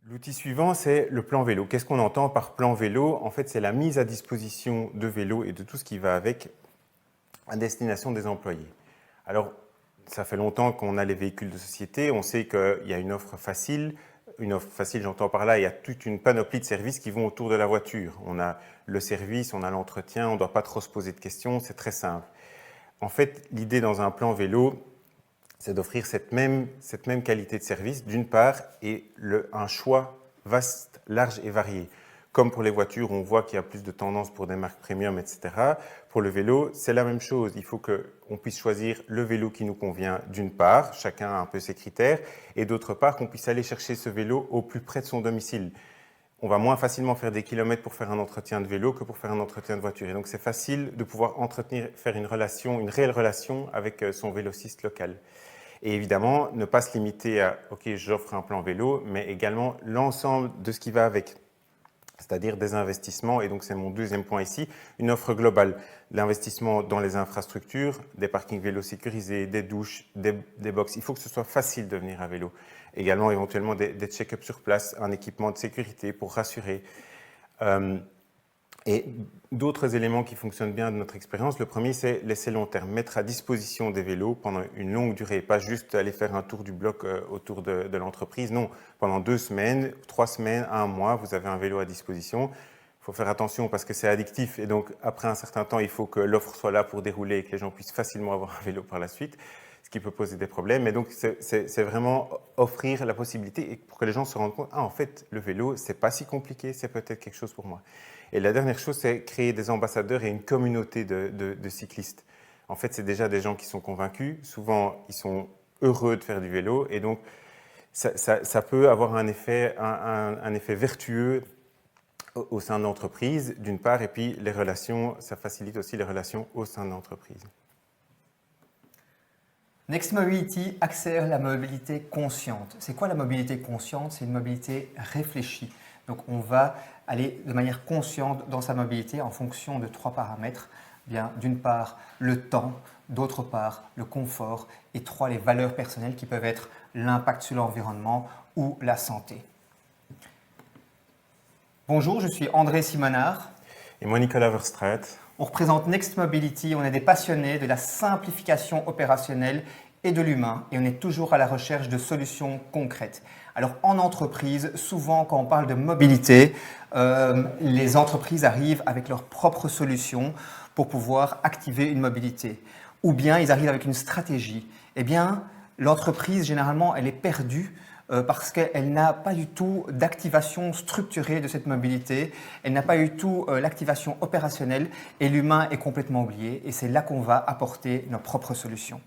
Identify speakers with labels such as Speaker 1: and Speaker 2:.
Speaker 1: L'outil suivant, c'est le plan vélo. Qu'est-ce qu'on entend par plan vélo? En fait, c'est la mise à disposition de vélos et de tout ce qui va avec à destination des employés. Alors, ça fait longtemps qu'on a les véhicules de société, on sait qu'il y a une offre facile. Une offre facile, j'entends par là, il y a toute une panoplie de services qui vont autour de la voiture. On a le service, on a l'entretien, on ne doit pas trop se poser de questions, c'est très simple. En fait, l'idée dans un plan vélo, c'est d'offrir cette même qualité de service, d'une part, et un choix vaste, large et varié. Comme pour les voitures, on voit qu'il y a plus de tendance pour des marques premium, etc. Pour le vélo, c'est la même chose. Il faut qu'on puisse choisir le vélo qui nous convient, d'une part, chacun a un peu ses critères, et d'autre part, qu'on puisse aller chercher ce vélo au plus près de son domicile. On va moins facilement faire des kilomètres pour faire un entretien de vélo que pour faire un entretien de voiture. Et donc, c'est facile de pouvoir faire une réelle relation avec son vélociste local. Et évidemment, ne pas se limiter à « OK, j'offre un plan vélo », mais également l'ensemble de ce qui va avec, c'est-à-dire des investissements. Et donc, c'est mon deuxième point ici, une offre globale. L'investissement dans les infrastructures, des parkings vélos sécurisés, des douches, des box. Il faut que ce soit facile de venir à vélo. Également, éventuellement, des check-ups sur place, un équipement de sécurité pour rassurer. Et d'autres éléments qui fonctionnent bien de notre expérience, le premier, c'est l'essai long terme, mettre à disposition des vélos pendant une longue durée, pas juste aller faire un tour du bloc autour de l'entreprise, non, pendant 2 semaines, 3 semaines, 1 mois, vous avez un vélo à disposition. Il faut faire attention parce que c'est addictif et donc après un certain temps, il faut que l'offre soit là pour dérouler et que les gens puissent facilement avoir un vélo par la suite, ce qui peut poser des problèmes. Mais donc, c'est vraiment offrir la possibilité et pour que les gens se rendent compte, en fait, le vélo, c'est pas si compliqué, c'est peut-être quelque chose pour moi. Et la dernière chose, c'est créer des ambassadeurs et une communauté de cyclistes. En fait, c'est déjà des gens qui sont convaincus. Souvent, ils sont heureux de faire du vélo. Et donc, ça peut avoir un effet vertueux au sein de l'entreprise, d'une part. Et puis, les relations, ça facilite aussi les relations au sein de l'entreprise.
Speaker 2: Next Mobility accélère la mobilité consciente. C'est quoi la mobilité consciente? C'est une mobilité réfléchie. Donc on va aller de manière consciente dans sa mobilité en fonction de 3 paramètres. Bien, d'une part, le temps, d'autre part, le confort et 3, les valeurs personnelles qui peuvent être l'impact sur l'environnement ou la santé. Bonjour, je suis André Simonard.
Speaker 1: Et moi, Nicolas Verstraet.
Speaker 2: On représente Next Mobility, on est des passionnés de la simplification opérationnelle et de l'humain et on est toujours à la recherche de solutions concrètes. Alors en entreprise, souvent quand on parle de mobilité, les entreprises arrivent avec leurs propres solutions pour pouvoir activer une mobilité. Ou bien ils arrivent avec une stratégie. Eh bien, l'entreprise, généralement, elle est perdue parce qu'elle n'a pas du tout d'activation structurée de cette mobilité, elle n'a pas du tout l'activation opérationnelle et l'humain est complètement oublié et c'est là qu'on va apporter nos propres solutions.